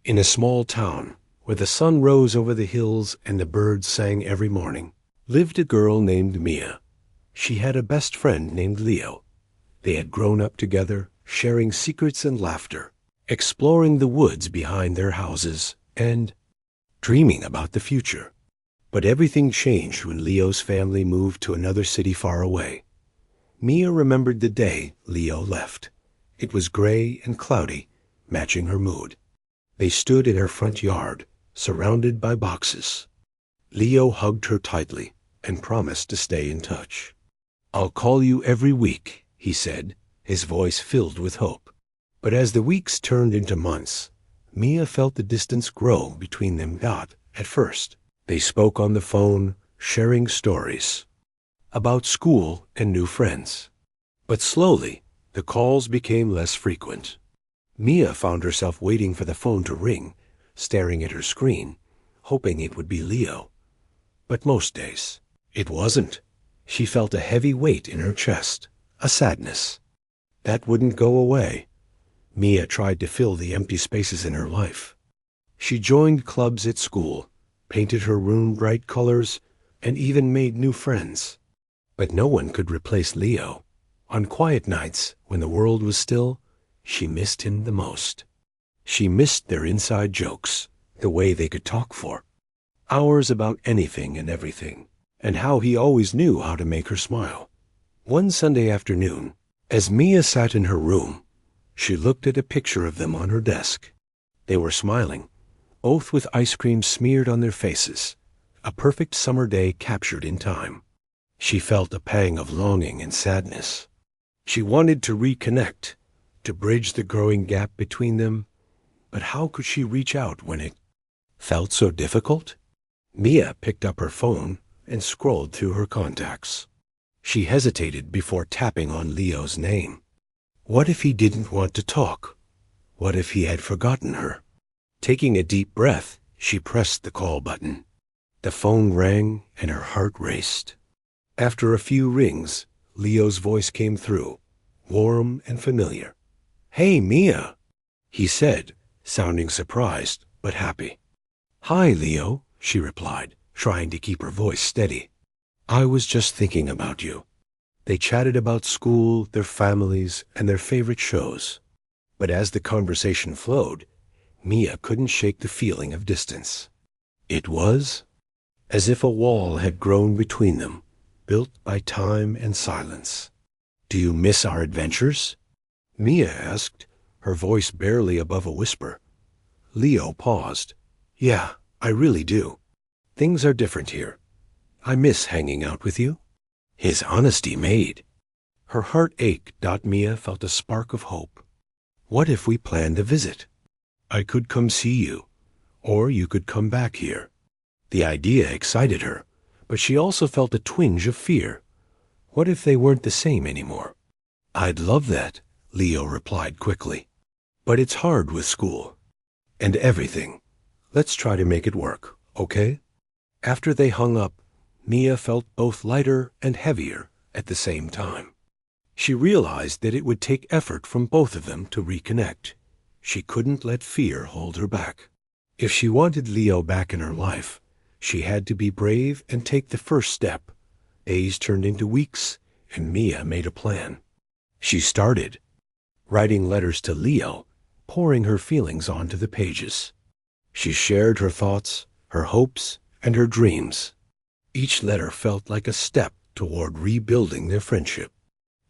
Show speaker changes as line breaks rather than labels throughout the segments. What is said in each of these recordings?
In a small town, where the sun rose over the hills and the birds sang every morning, lived a girl named Mia. She had a best friend named Leo. They had grown up together, sharing secrets and laughter, exploring the woods behind their houses, and dreaming about the future. But everything changed when Leo's family moved to another city far away. Mia remembered the day Leo left. It was gray and cloudy, matching her mood. They stood in her front yard, surrounded by boxes. Leo hugged her tightly and promised to stay in touch. "I'll call you every week," he said, his voice filled with hope. But as the weeks turned into months, Mia felt the distance grow between them. At first, they spoke on the phone, sharing stories about school and new friends. But slowly, the calls became less frequent. Mia found herself waiting for the phone to ring, staring at her screen, hoping it would be Leo. But most days, it wasn't. She felt a heavy weight in her chest, a sadness. That wouldn't go away. Mia tried to fill the empty spaces in her life. She joined clubs at school, painted her room bright colors, and even made new friends. But no one could replace Leo. On quiet nights, when the world was still, she missed him the most. She missed their inside jokes, the way they could talk for hours about anything and everything, and how he always knew how to make her smile. One Sunday afternoon, as Mia sat in her room, she looked at a picture of them on her desk. They were smiling, both with ice cream smeared on their faces, a perfect summer day captured in time. She felt a pang of longing and sadness. She wanted to reconnect, to bridge the growing gap between them, but how could she reach out when it felt so difficult? Mia picked up her phone and scrolled through her contacts. She hesitated before tapping on Leo's name. What if he didn't want to talk? What if he had forgotten her? Taking a deep breath, she pressed the call button. The phone rang and her heart raced. After a few rings, Leo's voice came through, warm and familiar. "Hey, Mia," he said, sounding surprised but happy. "Hi, Leo," she replied, trying to keep her voice steady. "I was just thinking about you." They chatted about school, their families, and their favorite shows. But as the conversation flowed, Mia couldn't shake the feeling of distance. It was as if a wall had grown between them, built by time and silence. "Do you miss our adventures?" Mia asked, her voice barely above a whisper. Leo paused. "Yeah, I really do. Things are different here. I miss hanging out with you." His honesty made her heart ache. Mia felt a spark of hope. "What if we planned a visit? I could come see you, or you could come back here." The idea excited her, but she also felt a twinge of fear. What if they weren't the same anymore? "I'd love that," Leo replied quickly. "But it's hard with school and everything. Let's try to make it work, okay?" After they hung up, Mia felt both lighter and heavier at the same time. She realized that it would take effort from both of them to reconnect. She couldn't let fear hold her back. If she wanted Leo back in her life, she had to be brave and take the first step. Days turned into weeks, and Mia made a plan. She started writing letters to Leo, pouring her feelings onto the pages. She shared her thoughts, her hopes, and her dreams. Each letter felt like a step toward rebuilding their friendship.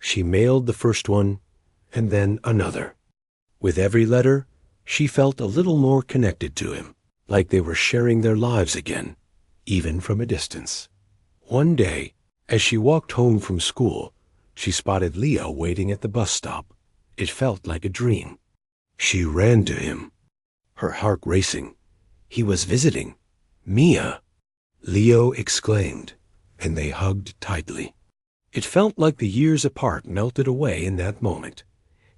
She mailed the first one, and then another. With every letter, she felt a little more connected to him, like they were sharing their lives again, even from a distance. One day, as she walked home from school, she spotted Leo waiting at the bus stop. It felt like a dream. She ran to him, her heart racing. He was visiting. "Mia!" Leo exclaimed, and they hugged tightly. It felt like the years apart melted away in that moment.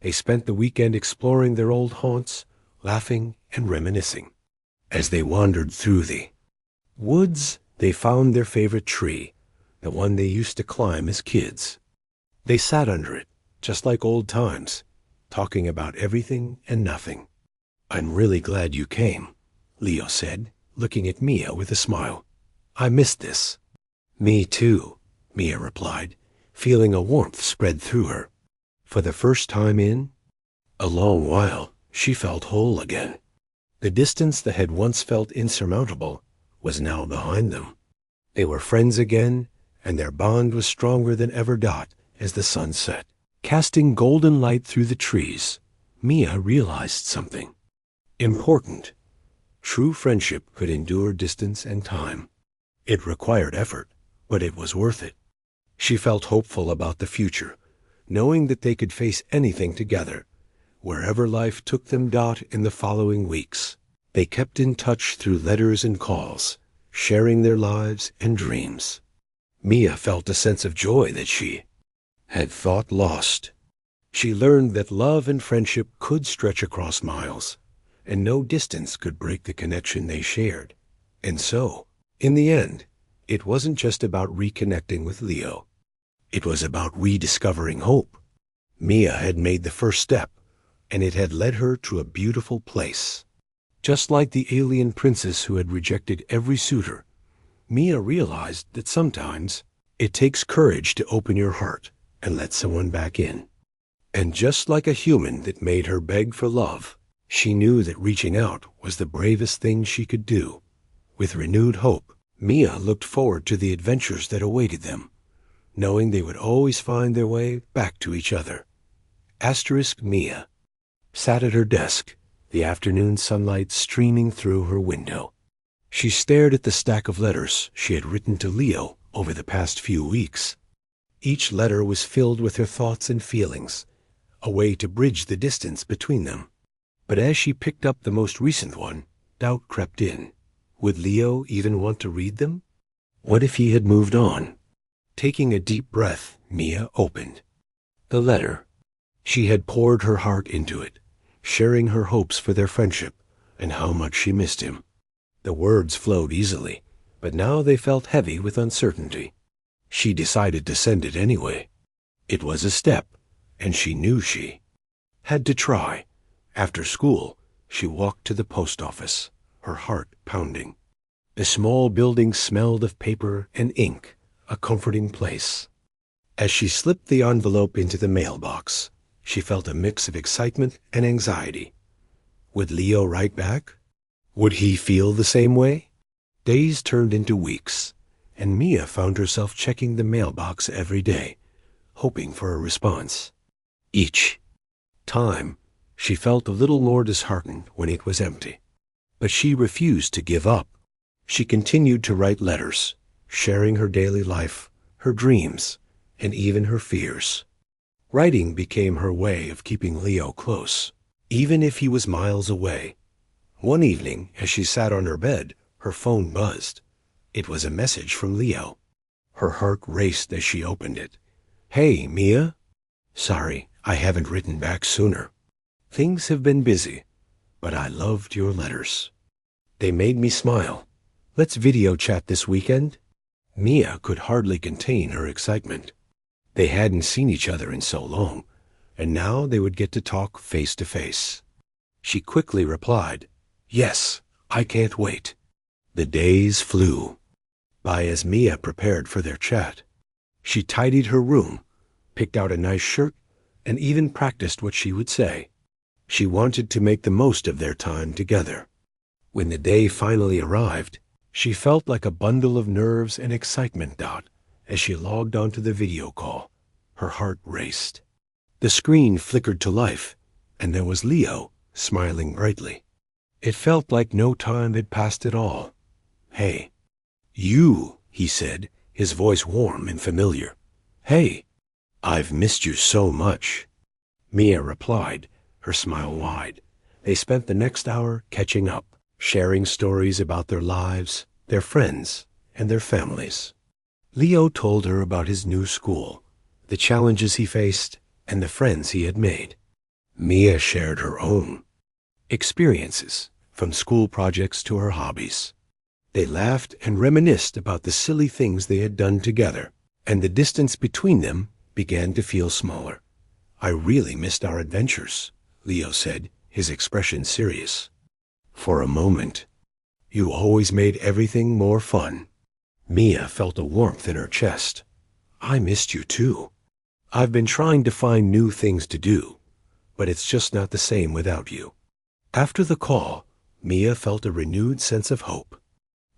They spent the weekend exploring their old haunts, laughing and reminiscing. As they wandered through the woods, they found their favorite tree, the one they used to climb as kids. They sat under it, just like old times, talking about everything and nothing. I'm really glad you came, Leo said, looking at Mia with a smile. I missed this. Me too, Mia replied, feeling a warmth spread through her. For the first time in a long while, she felt whole again. The distance that had once felt insurmountable was now behind them. They were friends again, and their bond was stronger than ever. As the sun set, casting golden light through the trees, Mia realized something important. True friendship could endure distance and time. It required effort, but it was worth it. She felt hopeful about the future, knowing that they could face anything together, wherever life took them. In the following weeks, they kept in touch through letters and calls, sharing their lives and dreams. Mia felt a sense of joy that she had thought lost. She learned that love and friendship could stretch across miles, and no distance could break the connection they shared. And so, in the end, it wasn't just about reconnecting with Leo. It was about rediscovering hope. Mia had made the first step, and it had led her to a beautiful place. Just like the alien princess who had rejected every suitor, Mia realized that sometimes it takes courage to open your heart and let someone back in. And just like a human that made her beg for love, she knew that reaching out was the bravest thing she could do. With renewed hope, Mia looked forward to the adventures that awaited them, knowing they would always find their way back to each other. Mia sat at her desk, the afternoon sunlight streaming through her window. She stared at the stack of letters she had written to Leo over the past few weeks. Each letter was filled with her thoughts and feelings, a way to bridge the distance between them. But as she picked up the most recent one, doubt crept in. Would Leo even want to read them? What if he had moved on? Taking a deep breath, Mia opened the letter. She had poured her heart into it, sharing her hopes for their friendship and how much she missed him. The words flowed easily, but now they felt heavy with uncertainty. She decided to send it anyway. It was a step, and she knew she had to try. After school, she walked to the post office, her heart pounding. The small building smelled of paper and ink, a comforting place. As she slipped the envelope into the mailbox, she felt a mix of excitement and anxiety. Would Leo write back? Would he feel the same way? Days turned into weeks, and Mia found herself checking the mailbox every day, hoping for a response. Each time, she felt a little more disheartened when it was empty. But she refused to give up. She continued to write letters, sharing her daily life, her dreams, and even her fears. Writing became her way of keeping Leo close, even if he was miles away. One evening, as she sat on her bed, her phone buzzed. It was a message from Leo. Her heart raced as she opened it. Hey, Mia? Sorry, I haven't written back sooner. Things have been busy, but I loved your letters. They made me smile. Let's video chat this weekend? Mia could hardly contain her excitement. They hadn't seen each other in so long, and now they would get to talk face to face. She quickly replied, Yes, I can't wait. The days flew by as Mia prepared for their chat. She tidied her room, picked out a nice shirt, and even practiced what she would say. She wanted to make the most of their time together. When the day finally arrived, she felt like a bundle of nerves and excitement. As she logged onto the video call, her heart raced. The screen flickered to life, and there was Leo, smiling brightly. It felt like no time had passed at all. Hey. You, he said, his voice warm and familiar. Hey. I've missed you so much. Mia replied, her smile wide. They spent the next hour catching up, sharing stories about their lives, their friends, and their families. Leo told her about his new school, the challenges he faced, and the friends he had made. Mia shared her own experiences, from school projects to her hobbies. They laughed and reminisced about the silly things they had done together, and the distance between them began to feel smaller. I really missed our adventures, Leo said, his expression serious. For a moment, you always made everything more fun. Mia felt a warmth in her chest. I missed you too. I've been trying to find new things to do, but it's just not the same without you. After the call, Mia felt a renewed sense of hope.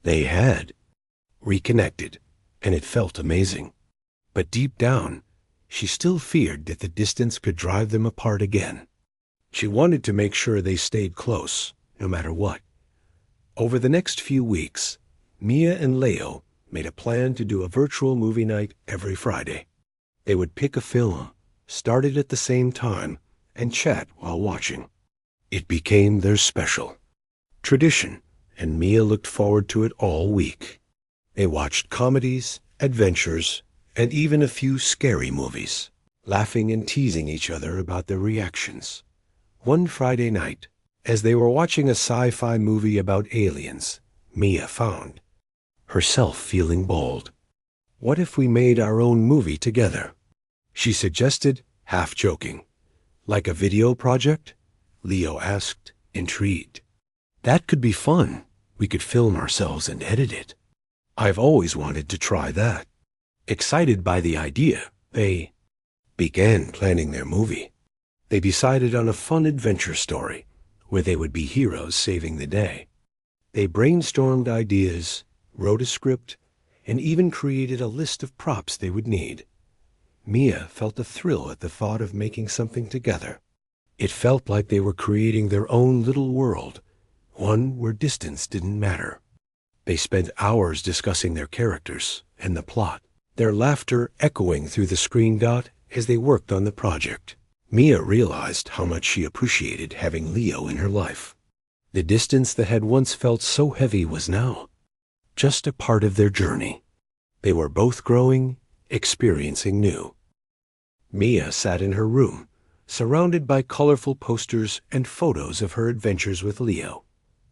They had reconnected, and it felt amazing. But deep down, she still feared that the distance could drive them apart again. She wanted to make sure they stayed close, no matter what. Over the next few weeks, Mia and Leo made a plan to do a virtual movie night every Friday. They would pick a film, start it at the same time, and chat while watching. It became their special tradition, and Mia looked forward to it all week. They watched comedies, adventures, and even a few scary movies, laughing and teasing each other about their reactions. One Friday night, as they were watching a sci-fi movie about aliens, Mia found herself feeling bold. What if we made our own movie together? She suggested, half joking. Like a video project? Leo asked, intrigued. That could be fun. We could film ourselves and edit it. I've always wanted to try that. Excited by the idea, they began planning their movie. They decided on a fun adventure story where they would be heroes saving the day. They brainstormed ideas, wrote a script, and even created a list of props they would need. Mia felt a thrill at the thought of making something together. It felt like they were creating their own little world, one where distance didn't matter. They spent hours discussing their characters and the plot, their laughter echoing through the screen dot as they worked on the project. Mia realized how much she appreciated having Leo in her life. The distance that had once felt so heavy was now just a part of their journey. They were both growing, experiencing new. Mia sat in her room, surrounded by colorful posters and photos of her adventures with Leo.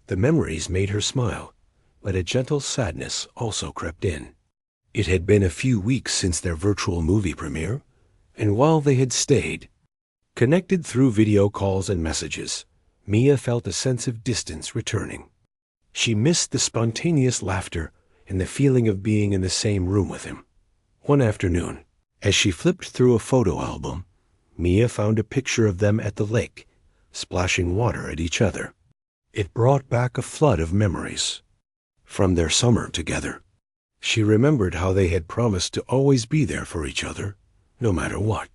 The memories made her smile, but a gentle sadness also crept in. It had been a few weeks since their virtual movie premiere, and while they had stayed connected through video calls and messages, Mia felt a sense of distance returning. She missed the spontaneous laughter and the feeling of being in the same room with him. One afternoon, as she flipped through a photo album, Mia found a picture of them at the lake, splashing water at each other. It brought back a flood of memories from their summer together. She remembered how they had promised to always be there for each other, no matter what.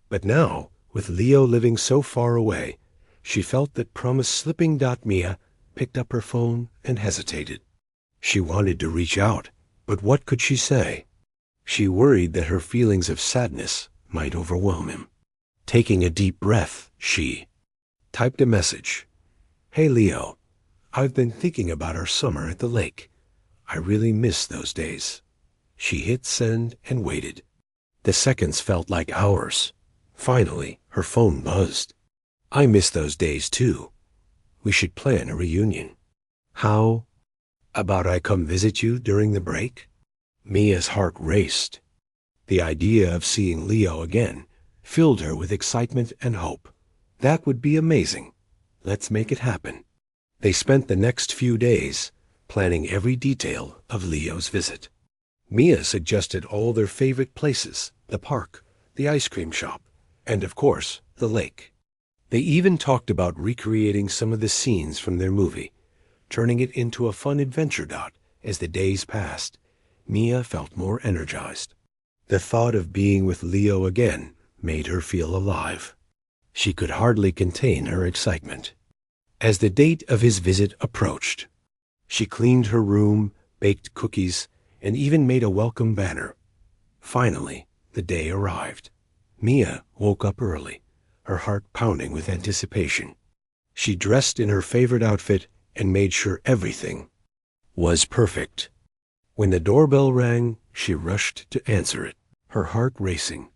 But now, with Leo living so far away, she felt that promise slipping. Mia picked up her phone and hesitated. She wanted to reach out, but what could she say? She worried that her feelings of sadness might overwhelm him. Taking a deep breath, she typed a message. Hey Leo, I've been thinking about our summer at the lake. I really miss those days. She hit send and waited. The seconds felt like hours. Finally, her phone buzzed. I miss those days too. We should plan a reunion. How about I come visit you during the break? Mia's heart raced. The idea of seeing Leo again filled her with excitement and hope. That would be amazing. Let's make it happen. They spent the next few days planning every detail of Leo's visit. Mia suggested all their favorite places, the park, the ice cream shop, and of course, the lake. They even talked about recreating some of the scenes from their movie, turning it into a fun adventure. As the days passed, Mia felt more energized. The thought of being with Leo again made her feel alive. She could hardly contain her excitement. As the date of his visit approached, she cleaned her room, baked cookies, and even made a welcome banner. Finally, the day arrived. Mia woke up early, her heart pounding with anticipation. She dressed in her favorite outfit and made sure everything was perfect. When the doorbell rang, she rushed to answer it, her heart racing.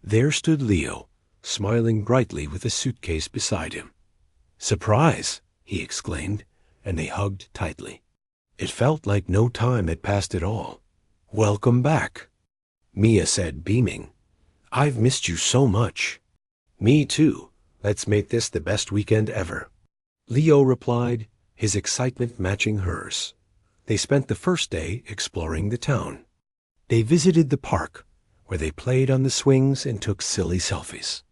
There stood Leo, smiling brightly with a suitcase beside him. Surprise! He exclaimed, and they hugged tightly. It felt like no time had passed at all. Welcome back, Mia said, beaming. I've missed you so much. Me too. Let's make this the best weekend ever." Leo replied, his excitement matching hers. They spent the first day exploring the town. They visited the park, where they played on the swings and took silly selfies.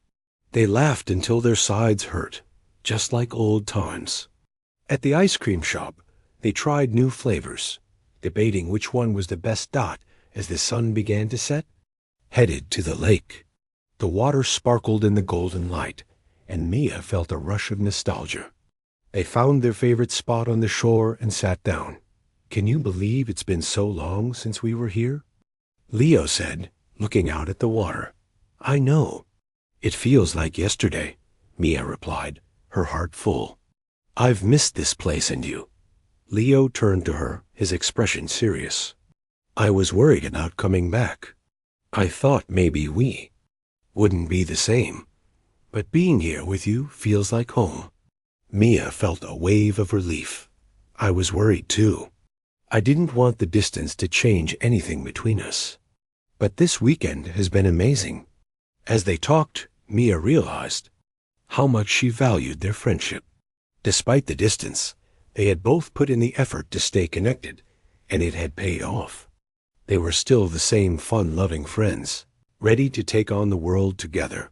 They laughed until their sides hurt, just like old times. At the ice cream shop, they tried new flavors, debating which one was the best dot as the sun began to set. Headed to the lake. The water sparkled in the golden light, and Mia felt a rush of nostalgia. They found their favorite spot on the shore and sat down. "Can you believe it's been so long since we were here?" Leo said, looking out at the water. "I know. It feels like yesterday," Mia replied, her heart full. "I've missed this place and you." Leo turned to her, his expression serious. "I was worried about coming back. I thought maybe we wouldn't be the same, but being here with you feels like home." Mia felt a wave of relief. "I was worried too. I didn't want the distance to change anything between us. But this weekend has been amazing." As they talked, Mia realized how much she valued their friendship. Despite the distance, they had both put in the effort to stay connected, and it had paid off. They were still the same fun-loving friends, ready to take on the world together.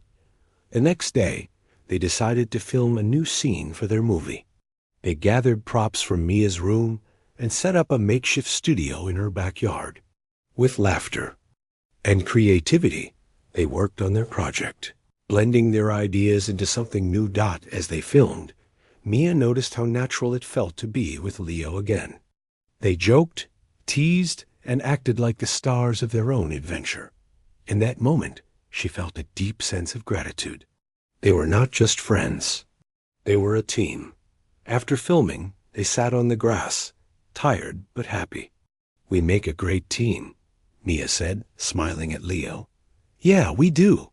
The next day, they decided to film a new scene for their movie. They gathered props from Mia's room and set up a makeshift studio in her backyard. With laughter and creativity, they worked on their project, blending their ideas into something new. As they filmed, Mia noticed how natural it felt to be with Leo again. They joked, teased, and acted like the stars of their own adventure. In that moment, she felt a deep sense of gratitude. They were not just friends. They were a team. After filming, they sat on the grass, tired but happy. "We make a great team," Mia said, smiling at Leo. "Yeah, we do."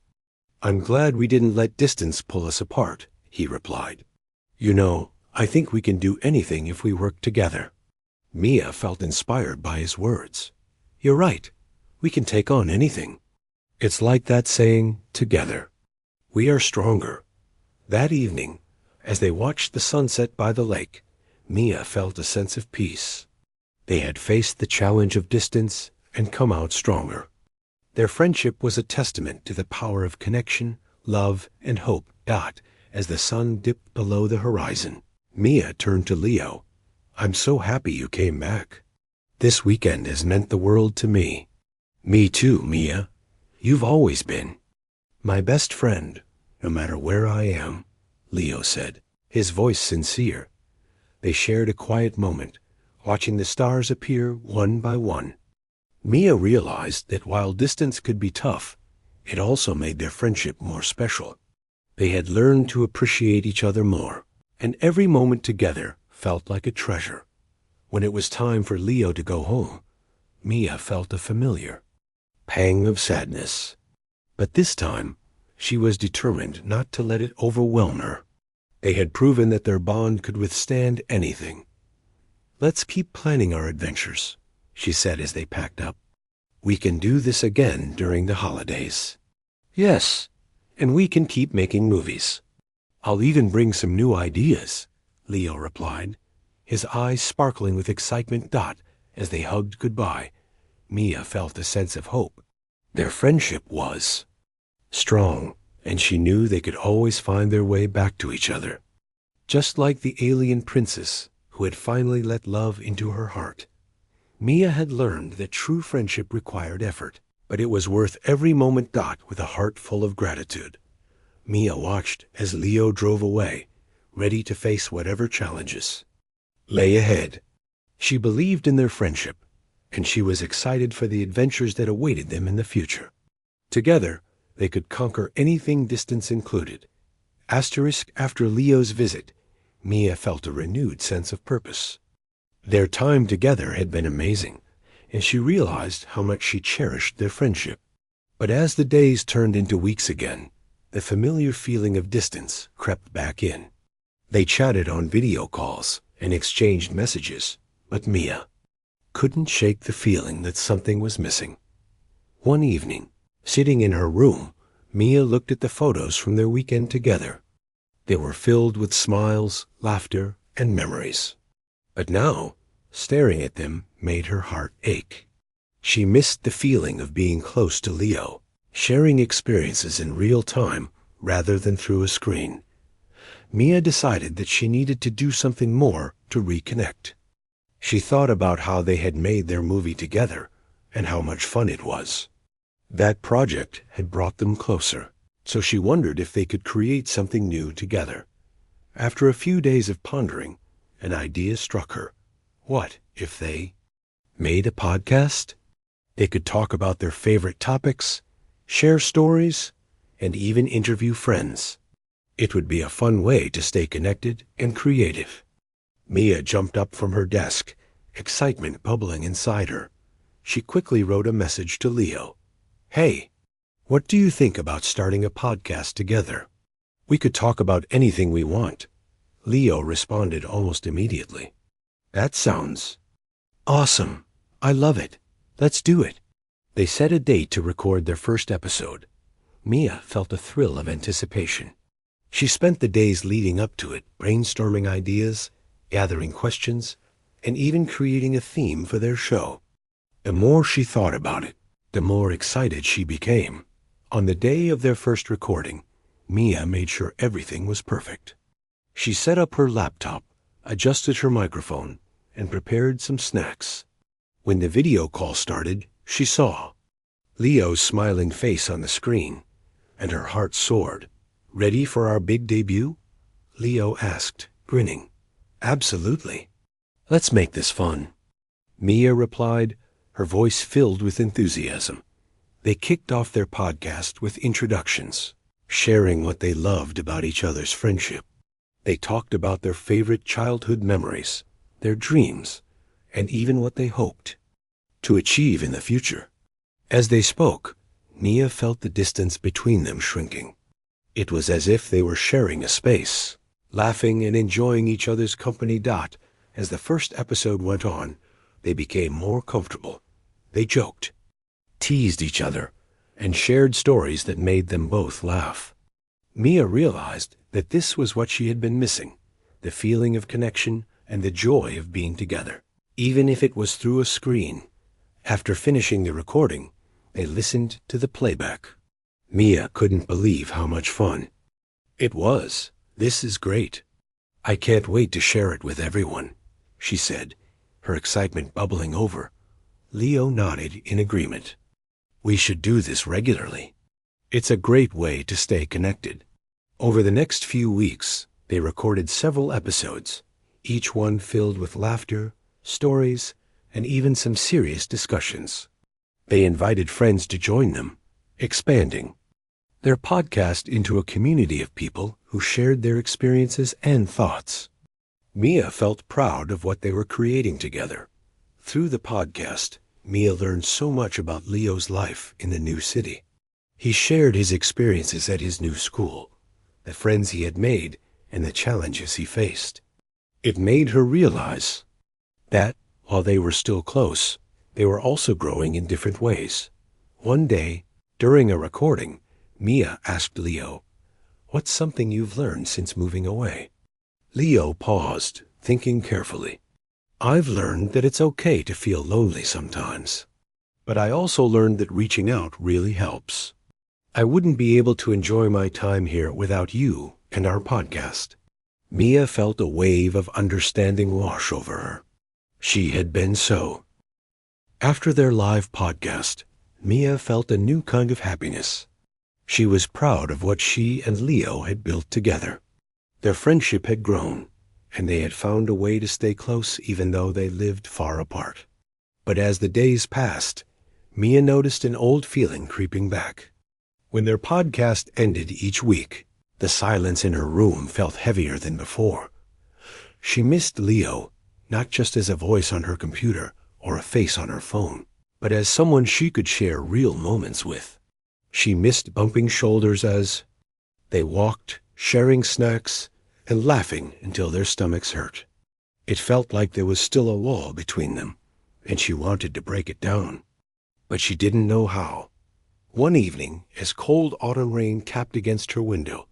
"I'm glad we didn't let distance pull us apart," he replied. "You know, I think we can do anything if we work together." Mia felt inspired by his words. "You're right. We can take on anything. It's like that saying, together we are stronger." That evening, as they watched the sunset by the lake, Mia felt a sense of peace. They had faced the challenge of distance and come out stronger. Their friendship was a testament to the power of connection, love, and hope. As the sun dipped below the horizon, Mia turned to Leo. "I'm so happy you came back. This weekend has meant the world to me." "Me too, Mia. You've always been my best friend, no matter where I am," Leo said, his voice sincere. They shared a quiet moment, watching the stars appear one by one. Mia realized that while distance could be tough, it also made their friendship more special. They had learned to appreciate each other more, and every moment together felt like a treasure. When it was time for Leo to go home, Mia felt a familiar pang of sadness. But this time, she was determined not to let it overwhelm her. They had proven that their bond could withstand anything. "Let's keep planning our adventures," she said as they packed up. "We can do this again during the holidays." "Yes, and we can keep making movies. I'll even bring some new ideas," Leo replied, his eyes sparkling with excitement. As they hugged goodbye, Mia felt a sense of hope. Their friendship was strong, and she knew they could always find their way back to each other. Just like the alien princess who had finally let love into her heart, Mia had learned that true friendship required effort, but it was worth every moment. With a heart full of gratitude, Mia watched as Leo drove away, ready to face whatever challenges lay ahead. She believed in their friendship, and she was excited for the adventures that awaited them in the future. Together, they could conquer anything, distance included. After Leo's visit, Mia felt a renewed sense of purpose. Their time together had been amazing, and she realized how much she cherished their friendship. But as the days turned into weeks again, the familiar feeling of distance crept back in. They chatted on video calls and exchanged messages, but Mia couldn't shake the feeling that something was missing. One evening, sitting in her room, Mia looked at the photos from their weekend together. They were filled with smiles, laughter, and memories. But now, staring at them made her heart ache. She missed the feeling of being close to Leo, sharing experiences in real time rather than through a screen. Mia decided that she needed to do something more to reconnect. She thought about how they had made their movie together and how much fun it was. That project had brought them closer, so she wondered if they could create something new together. After a few days of pondering, an idea struck her. What if they made a podcast? They could talk about their favorite topics, share stories, and even interview friends. It would be a fun way to stay connected and creative. Mia jumped up from her desk, excitement bubbling inside her. She quickly wrote a message to Leo. "Hey, what do you think about starting a podcast together? We could talk about anything we want." Leo responded almost immediately. "That sounds awesome. I love it. Let's do it." They set a date to record their first episode. Mia felt a thrill of anticipation. She spent the days leading up to it, brainstorming ideas, gathering questions, and even creating a theme for their show. The more she thought about it, the more excited she became. On the day of their first recording, Mia made sure everything was perfect. She set up her laptop, adjusted her microphone, and prepared some snacks. When the video call started, she saw Leo's smiling face on the screen, and her heart soared. "Ready for our big debut?" Leo asked, grinning. "Absolutely. Let's make this fun." Mia replied, her voice filled with enthusiasm. They kicked off their podcast with introductions, sharing what they loved about each other's friendship. They talked about their favorite childhood memories, their dreams, and even what they hoped to achieve in the future. As they spoke, Mia felt the distance between them shrinking. It was as if they were sharing a space, laughing and enjoying each other's company. As the first episode went on, they became more comfortable. They joked, teased each other, and shared stories that made them both laugh. Mia realized that this was what she had been missing, the feeling of connection and the joy of being together, even if it was through a screen. After finishing the recording, they listened to the playback. Mia couldn't believe how much fun it was. "This is great. I can't wait to share it with everyone," she said, her excitement bubbling over. Leo nodded in agreement. "We should do this regularly. It's a great way to stay connected." Over the next few weeks, they recorded several episodes, each one filled with laughter, stories, and even some serious discussions. They invited friends to join them, expanding their podcast into a community of people who shared their experiences and thoughts. Mia felt proud of what they were creating together. Through the podcast, Mia learned so much about Leo's life in the new city. He shared his experiences at his new school, the friends he had made, and the challenges he faced. It made her realize that, while they were still close, they were also growing in different ways. One day, during a recording, Mia asked Leo, "What's something you've learned since moving away?" Leo paused, thinking carefully. "I've learned that it's okay to feel lonely sometimes. But I also learned that reaching out really helps. I wouldn't be able to enjoy my time here without you and our podcast." Mia felt a wave of understanding wash over her. She had been so. After their live podcast, Mia felt a new kind of happiness. She was proud of what she and Leo had built together. Their friendship had grown, and they had found a way to stay close even though they lived far apart. But as the days passed, Mia noticed an old feeling creeping back. When their podcast ended each week, the silence in her room felt heavier than before. She missed Leo, not just as a voice on her computer or a face on her phone, but as someone she could share real moments with. She missed bumping shoulders as they walked, sharing snacks, and laughing until their stomachs hurt. It felt like there was still a wall between them, and she wanted to break it down. But she didn't know how. One evening, as cold autumn rain tapped against her window,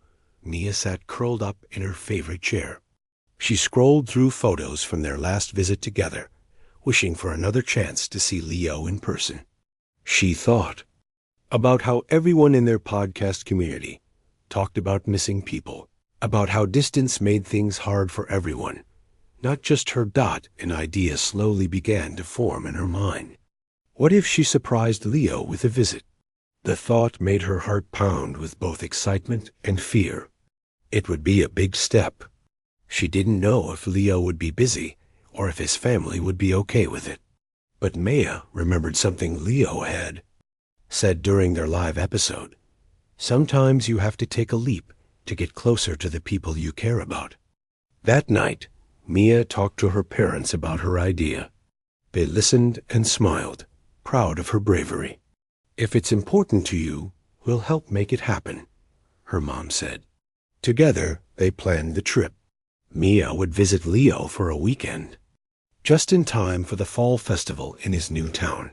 Mia sat curled up in her favorite chair. She scrolled through photos from their last visit together, wishing for another chance to see Leo in person. She thought about how everyone in their podcast community talked about missing people, about how distance made things hard for everyone. Not just her. An idea slowly began to form in her mind. What if she surprised Leo with a visit? The thought made her heart pound with both excitement and fear. It would be a big step. She didn't know if Leo would be busy or if his family would be okay with it. But Maya remembered something Leo had said during their live episode. Sometimes you have to take a leap to get closer to the people you care about. That night, Mia talked to her parents about her idea. They listened and smiled, proud of her bravery. If it's important to you, we'll help make it happen, her mom said. Together, they planned the trip. Mia would visit Leo for a weekend, just in time for the fall festival in his new town.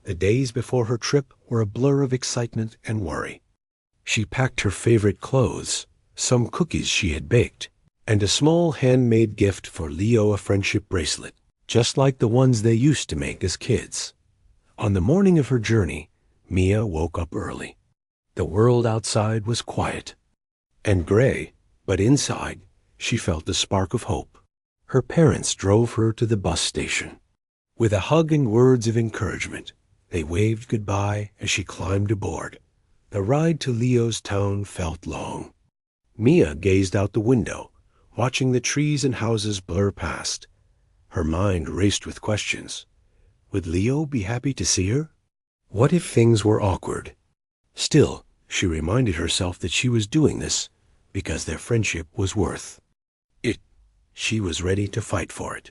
The days before her trip were a blur of excitement and worry. She packed her favorite clothes, some cookies she had baked, and a small handmade gift for Leo, a friendship bracelet, just like the ones they used to make as kids. On the morning of her journey, Mia woke up early. The world outside was quiet and gray, but inside, she felt a spark of hope. Her parents drove her to the bus station. With a hug and words of encouragement, they waved goodbye as she climbed aboard. The ride to Leo's town felt long. Mia gazed out the window, watching the trees and houses blur past. Her mind raced with questions. Would Leo be happy to see her? What if things were awkward? Still, she reminded herself that she was doing this because their friendship was worth it. She was ready to fight for it.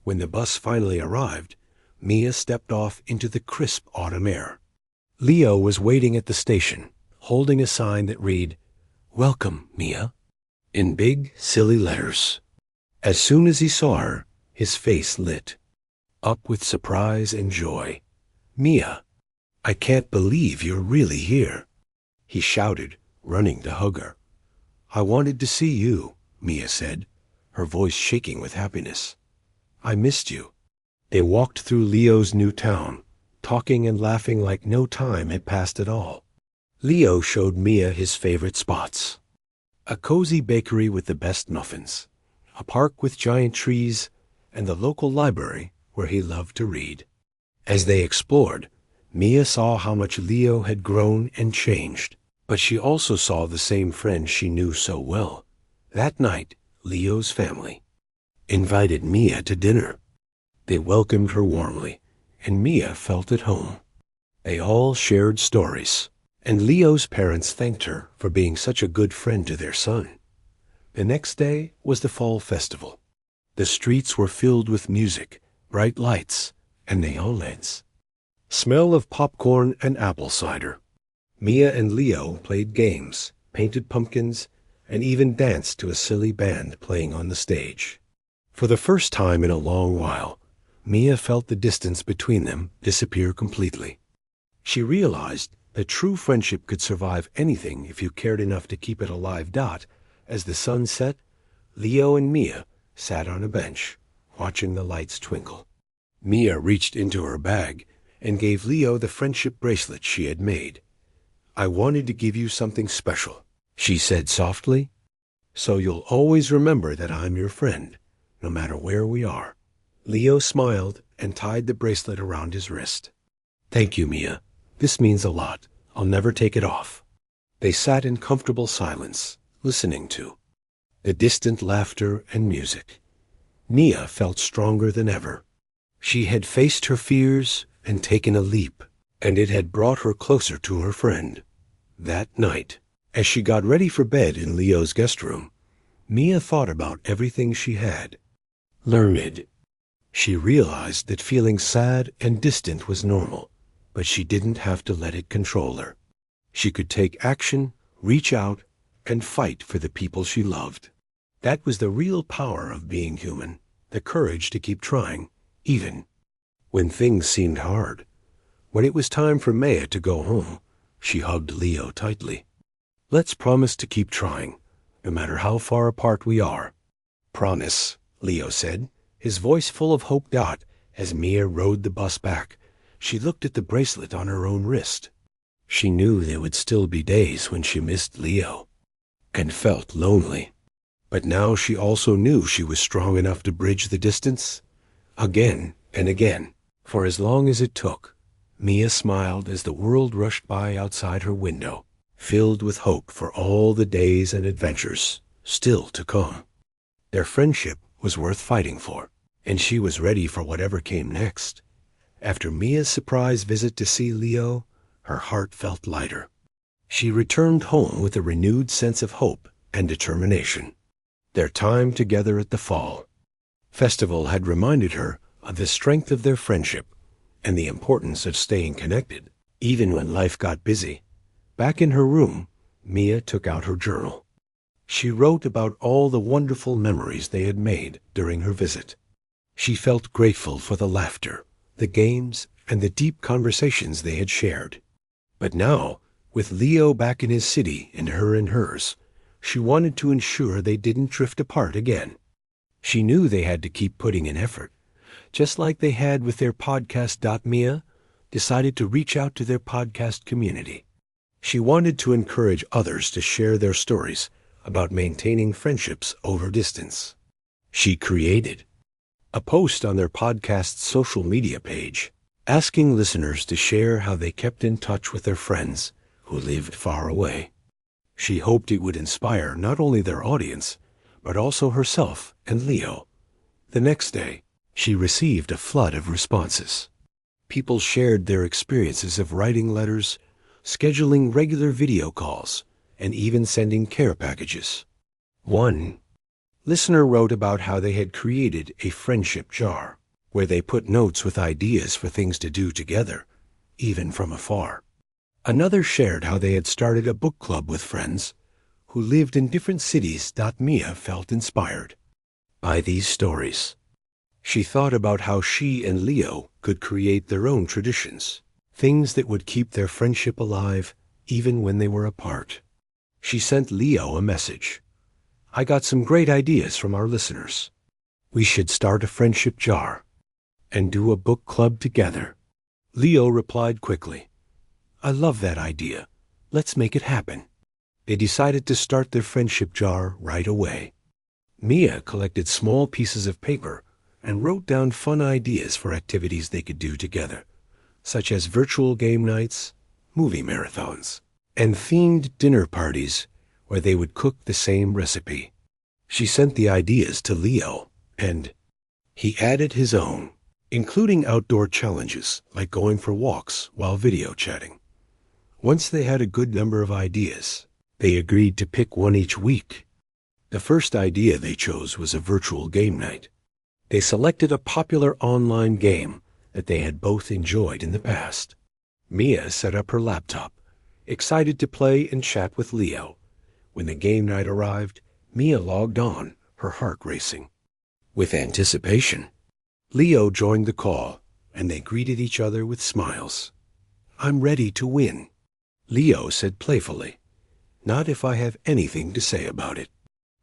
When the bus finally arrived, Mia stepped off into the crisp autumn air. Leo was waiting at the station, holding a sign that read, "Welcome, Mia," in big, silly letters. As soon as he saw her, his face lit up with surprise and joy. "Mia, I can't believe you're really here," he shouted, running to hug her. "I wanted to see you," Mia said, her voice shaking with happiness. "I missed you." They walked through Leo's new town, talking and laughing like no time had passed at all. Leo showed Mia his favorite spots. A cozy bakery with the best muffins, a park with giant trees, and the local library where he loved to read. As they explored, Mia saw how much Leo had grown and changed, but she also saw the same friend she knew so well. That night, Leo's family invited Mia to dinner. They welcomed her warmly, and Mia felt at home. They all shared stories, and Leo's parents thanked her for being such a good friend to their son. The next day was the fall festival. The streets were filled with music, bright lights, and neon lights. Smell of popcorn and apple cider. Mia and Leo played games, painted pumpkins, and even danced to a silly band playing on the stage. For the first time in a long while, Mia felt the distance between them disappear completely. She realized that true friendship could survive anything if you cared enough to keep it alive. As the sun set, Leo and Mia sat on a bench, watching the lights twinkle. Mia reached into her bag and gave Leo the friendship bracelet she had made. "I wanted to give you something special," she said softly, "so you'll always remember that I'm your friend, no matter where we are." Leo smiled and tied the bracelet around his wrist. "Thank you, Mia. This means a lot. I'll never take it off." They sat in comfortable silence, listening to the distant laughter and music. Mia felt stronger than ever. She had faced her fears and taken a leap, and it had brought her closer to her friend. That night, as she got ready for bed in Leo's guest room, Mia thought about everything she had learned. She realized that feeling sad and distant was normal, but she didn't have to let it control her. She could take action, reach out, and fight for the people she loved. That was the real power of being human, the courage to keep trying, even when things seemed hard. When it was time for Maya to go home, she hugged Leo tightly. "Let's promise to keep trying, no matter how far apart we are. Promise, Leo said, his voice full of hope. As Mia rode the bus back, she looked at the bracelet on her own wrist. She knew there would still be days when she missed Leo and felt lonely. But now she also knew she was strong enough to bridge the distance again and again. For as long as it took, Mia smiled as the world rushed by outside her window, filled with hope for all the days and adventures still to come. Their friendship was worth fighting for, and she was ready for whatever came next. After Mia's surprise visit to see Leo, her heart felt lighter. She returned home with a renewed sense of hope and determination. Their time together at the fall festival had reminded her of the strength of their friendship and the importance of staying connected, even when life got busy. Back in her room, Mia took out her journal. She wrote about all the wonderful memories they had made during her visit. She felt grateful for the laughter, the games, and the deep conversations they had shared. But now, with Leo back in his city and her in hers, she wanted to ensure they didn't drift apart again. She knew they had to keep putting in effort, just like they had with their podcast. Mia decided to reach out to their podcast community. She wanted to encourage others to share their stories about maintaining friendships over distance. She created a post on their podcast's social media page, asking listeners to share how they kept in touch with their friends who lived far away. She hoped it would inspire not only their audience, but also herself and Leo. The next day, she received a flood of responses. People shared their experiences of writing letters, scheduling regular video calls, and even sending care packages. One listener wrote about how they had created a friendship jar, where they put notes with ideas for things to do together, even from afar. Another shared how they had started a book club with friends who lived in different cities. Mia felt inspired by these stories. She thought about how she and Leo could create their own traditions, things that would keep their friendship alive even when they were apart. She sent Leo a message. "I got some great ideas from our listeners. We should start a friendship jar and do a book club together." Leo replied quickly, "I love that idea. Let's make it happen." They decided to start their friendship jar right away. Mia collected small pieces of paper and wrote down fun ideas for activities they could do together, such as virtual game nights, movie marathons, and themed dinner parties where they would cook the same recipe. She sent the ideas to Leo, and he added his own, including outdoor challenges like going for walks while video chatting. Once they had a good number of ideas, they agreed to pick one each week. The first idea they chose was a virtual game night. They selected a popular online game that they had both enjoyed in the past. Mia set up her laptop, excited to play and chat with Leo. When the game night arrived, Mia logged on, her heart racing with anticipation. Leo joined the call, and they greeted each other with smiles. "I'm ready to win," Leo said playfully. "Not if I have anything to say about it."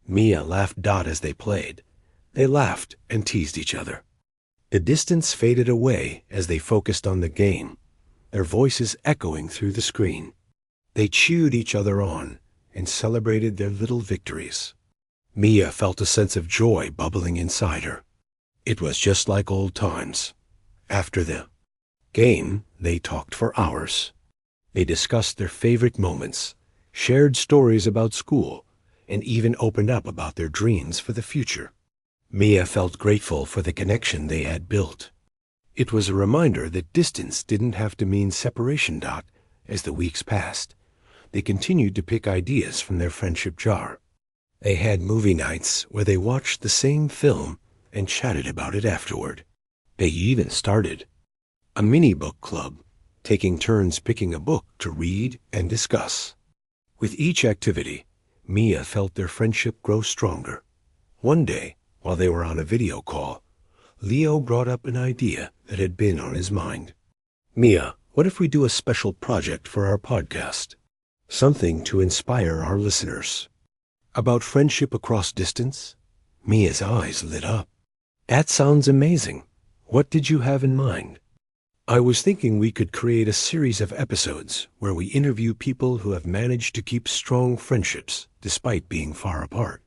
Mia laughed. As they played, they laughed and teased each other. The distance faded away as they focused on the game, their voices echoing through the screen. They cheered each other on and celebrated their little victories. Mia felt a sense of joy bubbling inside her. It was just like old times. After the game, they talked for hours. They discussed their favorite moments, shared stories about school, and even opened up about their dreams for the future. Mia felt grateful for the connection they had built. It was a reminder that distance didn't have to mean separation. As the weeks passed, they continued to pick ideas from their friendship jar. They had movie nights where they watched the same film and chatted about it afterward. They even started a mini book club, taking turns picking a book to read and discuss. With each activity, Mia felt their friendship grow stronger. One day, while they were on a video call, Leo brought up an idea that had been on his mind. "Mia, what if we do a special project for our podcast? Something to inspire our listeners." About friendship across distance? Mia's eyes lit up. That sounds amazing. What did you have in mind? I was thinking we could create a series of episodes where we interview people who have managed to keep strong friendships despite being far apart.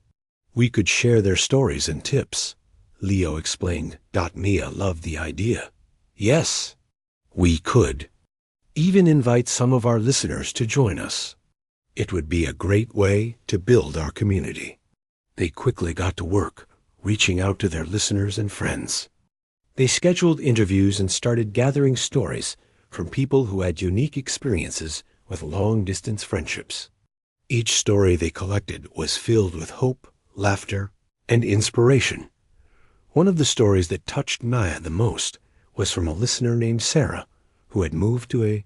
We could share their stories and tips, Leo explained. Mia loved the idea. Yes, we could. Even invite some of our listeners to join us. It would be a great way to build our community. They quickly got to work, reaching out to their listeners and friends. They scheduled interviews and started gathering stories from people who had unique experiences with long-distance friendships. Each story they collected was filled with hope, laughter, and inspiration. One of the stories that touched Maya the most was from a listener named Sarah, who had moved to a